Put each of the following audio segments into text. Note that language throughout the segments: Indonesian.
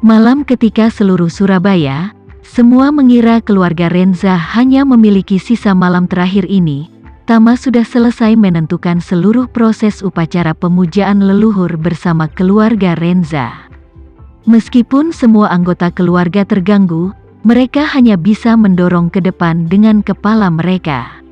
Malam ketika seluruh Surabaya, semua mengira keluarga Renza hanya memiliki sisa malam terakhir ini, Tama sudah selesai menentukan seluruh proses upacara pemujaan leluhur bersama keluarga Renza. Meskipun semua anggota keluarga terganggu, mereka hanya bisa mendorong ke depan dengan kepala mereka.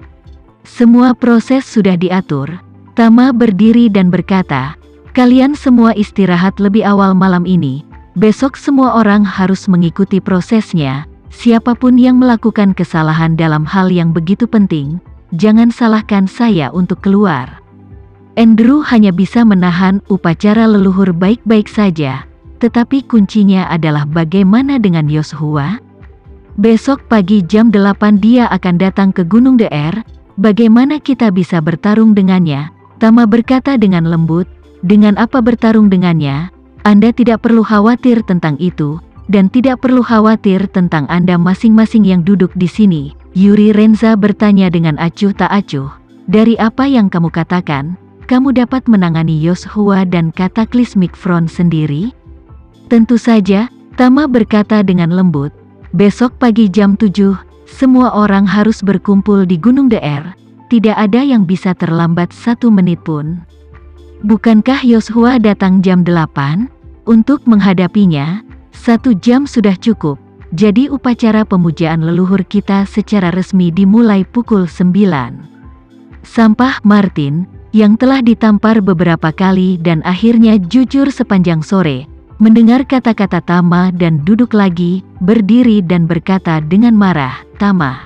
Semua proses sudah diatur. Tama berdiri dan berkata, "Kalian semua istirahat lebih awal malam ini. Besok semua orang harus mengikuti prosesnya. Siapapun yang melakukan kesalahan dalam hal yang begitu penting, jangan salahkan saya untuk keluar." Andrew hanya bisa menahan upacara leluhur baik-baik saja, tetapi kuncinya adalah bagaimana dengan Yoshua? Besok pagi jam 8 dia akan datang ke Gunung DR. Bagaimana kita bisa bertarung dengannya? Tama berkata dengan lembut. Dengan apa bertarung dengannya? Anda tidak perlu khawatir tentang itu, dan tidak perlu khawatir tentang Anda masing-masing yang duduk di sini. Yuri Renza bertanya dengan acuh tak acuh. Dari apa yang kamu katakan, kamu dapat menangani Yoshua dan Cataclysmic Front sendiri? Tentu saja, Tama berkata dengan lembut. Besok pagi jam 7, semua orang harus berkumpul di Gunung DR. Tidak ada yang bisa terlambat 1 menit pun. Bukankah Yoshua datang jam 8? Untuk menghadapinya, 1 jam sudah cukup. Jadi upacara pemujaan leluhur kita secara resmi dimulai pukul 9. Sampah Martin, yang telah ditampar beberapa kali dan akhirnya jujur sepanjang sore, mendengar kata-kata Tama dan duduk lagi, berdiri dan berkata dengan marah, "Tama,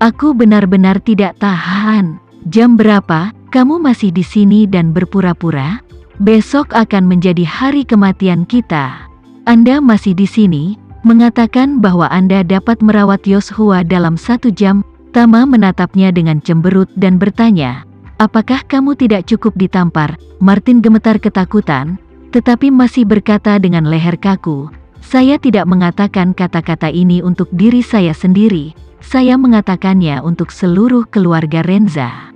aku benar-benar tidak tahan. Jam berapa? Kamu masih di sini dan berpura-pura? Besok akan menjadi hari kematian kita. Anda masih di sini, mengatakan bahwa Anda dapat merawat Yoshua dalam 1 jam. Tama menatapnya dengan cemberut dan bertanya, "Apakah kamu tidak cukup ditampar?" Martin gemetar ketakutan, tetapi masih berkata dengan leher kaku, "Saya tidak mengatakan kata-kata ini untuk diri saya sendiri. Saya mengatakannya untuk seluruh keluarga Renza.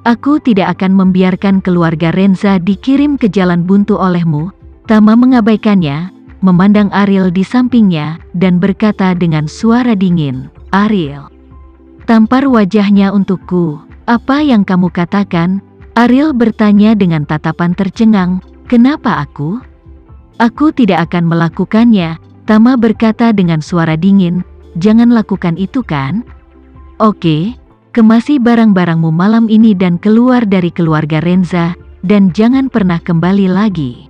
Aku tidak akan membiarkan keluarga Renza dikirim ke jalan buntu olehmu." Tama mengabaikannya, memandang Ariel di sampingnya, dan berkata dengan suara dingin, "Ariel, tampar wajahnya untukku." "Apa yang kamu katakan?" Ariel bertanya dengan tatapan tercengang. "Kenapa aku? Aku tidak akan melakukannya." Tama berkata dengan suara dingin, "Jangan lakukan itu kan? Oke, kemasi barang-barangmu malam ini dan keluar dari keluarga Renza, dan jangan pernah kembali lagi."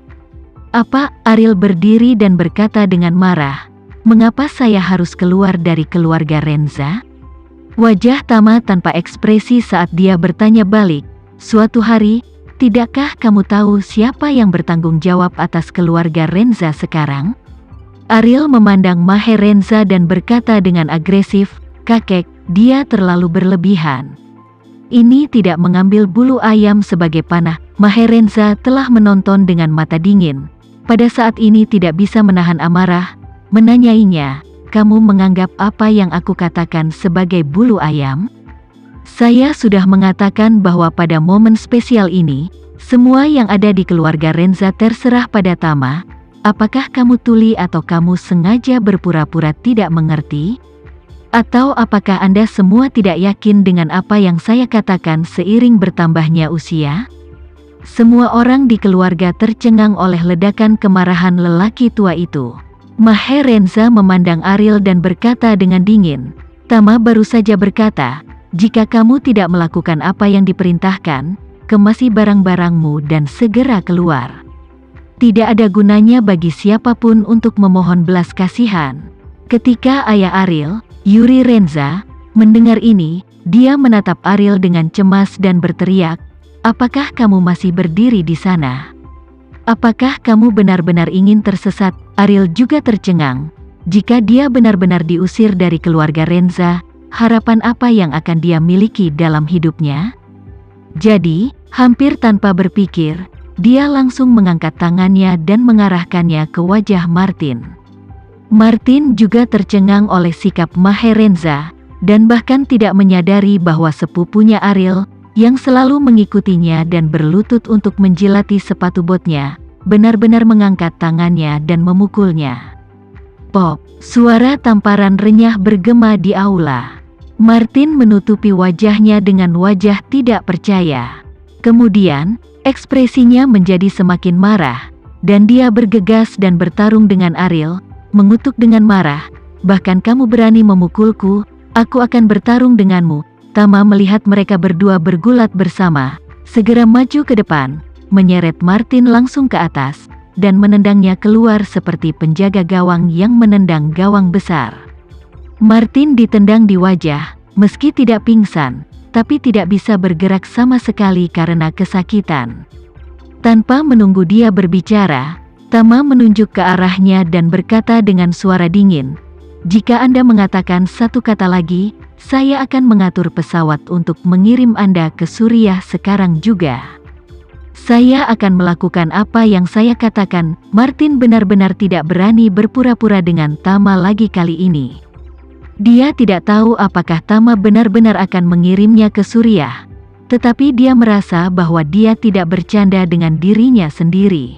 "Apa?" Ariel berdiri dan berkata dengan marah, "Mengapa saya harus keluar dari keluarga Renza?" Wajah Tama tanpa ekspresi saat dia bertanya balik, "Suatu hari, tidakkah kamu tahu siapa yang bertanggung jawab atas keluarga Renza sekarang?" Ariel memandang Maher Renza dan berkata dengan agresif, "Kakek, dia terlalu berlebihan. Ini tidak mengambil bulu ayam sebagai panah." Maher Renza telah menonton dengan mata dingin. Pada saat ini tidak bisa menahan amarah, menanyainya, "Kamu menganggap apa yang aku katakan sebagai bulu ayam? Saya sudah mengatakan bahwa pada momen spesial ini, semua yang ada di keluarga Renza terserah pada Tama. Apakah kamu tuli atau kamu sengaja berpura-pura tidak mengerti? Atau apakah Anda semua tidak yakin dengan apa yang saya katakan seiring bertambahnya usia?" Semua orang di keluarga tercengang oleh ledakan kemarahan lelaki tua itu. Maher Renza memandang Ariel dan berkata dengan dingin, "Tama baru saja berkata, jika kamu tidak melakukan apa yang diperintahkan, kemasi barang-barangmu dan segera keluar. Tidak ada gunanya bagi siapapun untuk memohon belas kasihan." Ketika ayah Ariel, Yuri Renza, mendengar ini, dia menatap Ariel dengan cemas dan berteriak, "Apakah kamu masih berdiri di sana? Apakah kamu benar-benar ingin tersesat?" Ariel juga tercengang. Jika dia benar-benar diusir dari keluarga Renza, harapan apa yang akan dia miliki dalam hidupnya? Jadi, hampir tanpa berpikir, dia langsung mengangkat tangannya dan mengarahkannya ke wajah Martin. Martin juga tercengang oleh sikap Maher Renza, dan bahkan tidak menyadari bahwa sepupunya Ariel, yang selalu mengikutinya dan berlutut untuk menjilati sepatu botnya, benar-benar mengangkat tangannya dan memukulnya. Pop, suara tamparan renyah bergema di aula. Martin menutupi wajahnya dengan wajah tidak percaya. Kemudian, ekspresinya menjadi semakin marah, dan dia bergegas dan bertarung dengan Ariel, mengutuk dengan marah, "Bahkan kamu berani memukulku, aku akan bertarung denganmu." Tama melihat mereka berdua bergulat bersama, segera maju ke depan, menyeret Martin langsung ke atas, dan menendangnya keluar seperti penjaga gawang yang menendang gawang besar. Martin ditendang di wajah, meski tidak pingsan, tapi tidak bisa bergerak sama sekali karena kesakitan. Tanpa menunggu dia berbicara, Tama menunjuk ke arahnya dan berkata dengan suara dingin, "Jika Anda mengatakan satu kata lagi, saya akan mengatur pesawat untuk mengirim Anda ke Suriah sekarang juga. Saya akan melakukan apa yang saya katakan." Martin benar-benar tidak berani berpura-pura dengan Tama lagi kali ini. Dia tidak tahu apakah Tama benar-benar akan mengirimnya ke Suriah, tetapi dia merasa bahwa dia tidak bercanda dengan dirinya sendiri.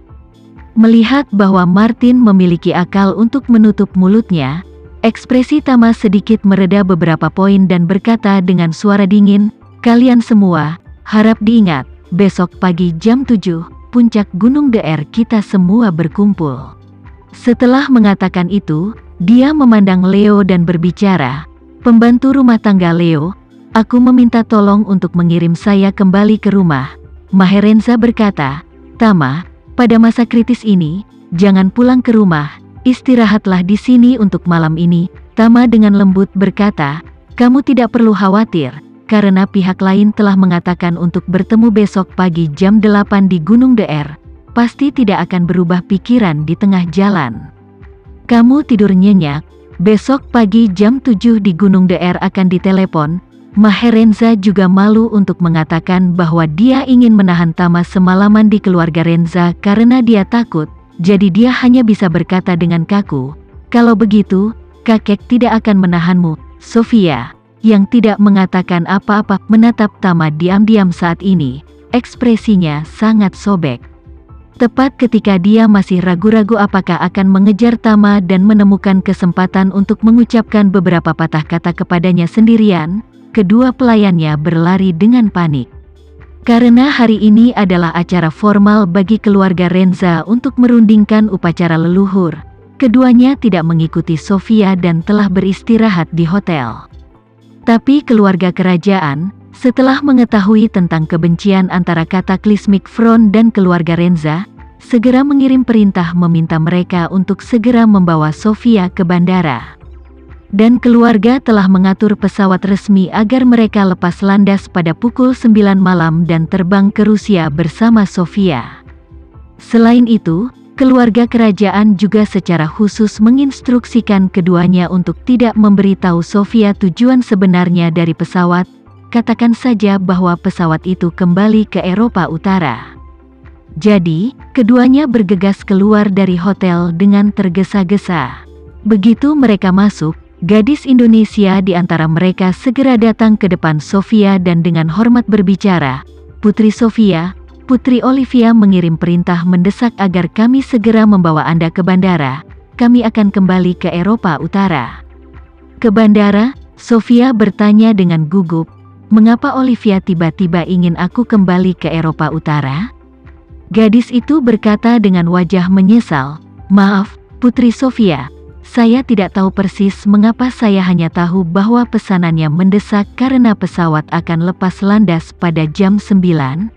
Melihat bahwa Martin memiliki akal untuk menutup mulutnya, ekspresi Tama sedikit mereda beberapa poin dan berkata dengan suara dingin, "Kalian semua, harap diingat, besok pagi jam 7, puncak Gunung DR kita semua berkumpul." Setelah mengatakan itu, dia memandang Leo dan berbicara, "Pembantu rumah tangga Leo, aku meminta tolong untuk mengirim saya kembali ke rumah." Maherenza berkata, "Tama, pada masa kritis ini, jangan pulang ke rumah, istirahatlah di sini untuk malam ini." Tama dengan lembut berkata, "Kamu tidak perlu khawatir, karena pihak lain telah mengatakan untuk bertemu besok pagi jam 8 di Gunung DR. Pasti tidak akan berubah pikiran di tengah jalan. Kamu tidur nyenyak, besok pagi jam 7 di Gunung DR akan ditelepon." Maherenza juga malu untuk mengatakan bahwa dia ingin menahan Tama semalaman di keluarga Renza karena dia takut, jadi dia hanya bisa berkata dengan kaku, "Kalau begitu, kakek tidak akan menahanmu." Sofia, yang tidak mengatakan apa-apa, menatap Tama diam-diam saat ini, ekspresinya sangat sobek. Tepat ketika dia masih ragu-ragu apakah akan mengejar Tama dan menemukan kesempatan untuk mengucapkan beberapa patah kata kepadanya sendirian, kedua pelayannya berlari dengan panik. Karena hari ini adalah acara formal bagi keluarga Renza untuk merundingkan upacara leluhur, keduanya tidak mengikuti Sofia dan telah beristirahat di hotel. Tapi keluarga kerajaan, setelah mengetahui tentang kebencian antara Cataclysmic Front dan keluarga Renza, segera mengirim perintah meminta mereka untuk segera membawa Sofia ke bandara. Dan keluarga telah mengatur pesawat resmi agar mereka lepas landas pada pukul 9 malam dan terbang ke Rusia bersama Sofia. Selain itu, keluarga kerajaan juga secara khusus menginstruksikan keduanya untuk tidak memberitahu Sofia tujuan sebenarnya dari pesawat, katakan saja bahwa pesawat itu kembali ke Eropa Utara. Jadi, keduanya bergegas keluar dari hotel dengan tergesa-gesa. Begitu mereka masuk, gadis Indonesia di antara mereka segera datang ke depan Sofia dan dengan hormat berbicara, "Putri Sofia, Putri Olivia mengirim perintah mendesak agar kami segera membawa Anda ke bandara. Kami akan kembali ke Eropa Utara." "Ke bandara?" Sofia bertanya dengan gugup. "Mengapa Olivia tiba-tiba ingin aku kembali ke Eropa Utara?" Gadis itu berkata dengan wajah menyesal, "Maaf, Putri Sofia, saya tidak tahu persis mengapa, saya hanya tahu bahwa pesanannya mendesak karena pesawat akan lepas landas pada jam 9.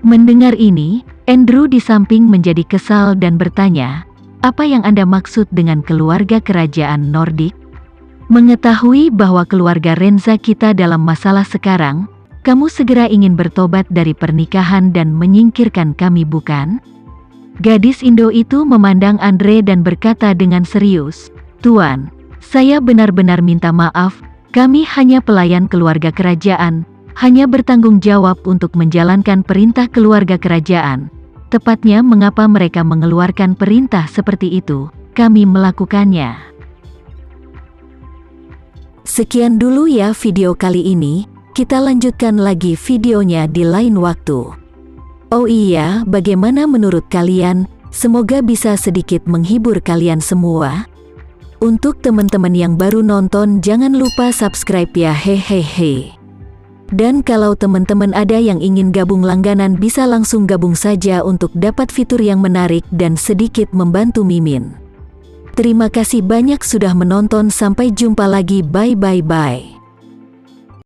Mendengar ini, Andrew di samping menjadi kesal dan bertanya, "Apa yang Anda maksud dengan keluarga kerajaan Nordik? Mengetahui bahwa keluarga Renza kita dalam masalah sekarang, kamu segera ingin bertobat dari pernikahan dan menyingkirkan kami, bukan?" Gadis Indo itu memandang Andre dan berkata dengan serius, "Tuan, saya benar-benar minta maaf, kami hanya pelayan keluarga kerajaan, hanya bertanggung jawab untuk menjalankan perintah keluarga kerajaan. Tepatnya mengapa mereka mengeluarkan perintah seperti itu, kami melakukannya." Sekian dulu ya video kali ini, kita lanjutkan lagi videonya di lain waktu. Oh iya, bagaimana menurut kalian? Semoga bisa sedikit menghibur kalian semua. Untuk teman-teman yang baru nonton, jangan lupa subscribe ya, hehehe. Dan kalau teman-teman ada yang ingin gabung langganan, bisa langsung gabung saja untuk dapat fitur yang menarik dan sedikit membantu Mimin. Terima kasih banyak sudah menonton, sampai jumpa lagi, bye.